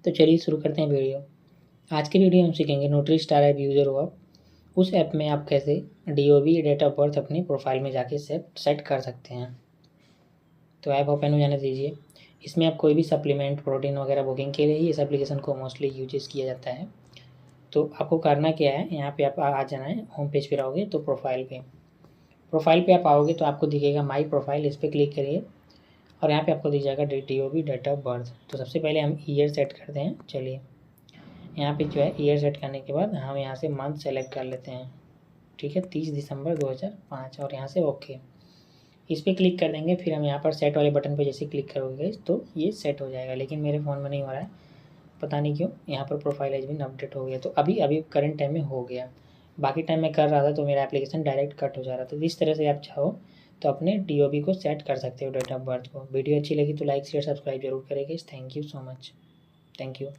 तो चलिए शुरू करते हैं वीडियो। आज की वीडियो हम सीखेंगे NutriStar ऐप यूज़र हो आप, उस ऐप में आप कैसे DOB डेट ऑफ बर्थ अपनी प्रोफाइल में जाके सेट कर सकते हैं। तो ऐप ओपन हो जाने दीजिए। इसमें आप कोई भी सप्लीमेंट, प्रोटीन वगैरह बुकिंग के लिए ही इस एप्लीकेशन को मोस्टली यूज किया जाता है। तो आपको करना क्या है, यहाँ पे आप आ जाना है, होम पेज पे रहोगे तो प्रोफाइल पे आप आओगे तो आपको दिखेगा माई प्रोफाइल, इस पर क्लिक करिए और यहाँ पे आपको दिख जाएगा DOB डेट ऑफ बर्थ। तो सबसे पहले हम ईयर सेट करते हैं। चलिए यहाँ पे जो है ईयर सेट करने के बाद हम यहाँ से मंथ सेलेक्ट कर लेते हैं। ठीक है, 30 दिसंबर 2005 और यहाँ से ओके, इस पर क्लिक कर देंगे। फिर हम यहाँ पर सेट वाले बटन पे जैसे क्लिक करोगे तो ये सेट हो जाएगा, लेकिन मेरे फ़ोन में नहीं हो रहा है, पता नहीं क्यों। यहाँ पर प्रोफाइल हैज बीन अपडेट हो गया, तो अभी करंट टाइम में हो गया। बाकी टाइम में कर रहा था तो मेरा एप्लीकेशन डायरेक्ट कट हो जा रहा था। तो इस तरह से आप चाहो तो अपने DOB को सेट कर सकते हो, डेट ऑफ बर्थ को। वीडियो अच्छी लगी तो लाइक शेयर सब्सक्राइब जरूर करेंगे। Thank you so much. Thank you.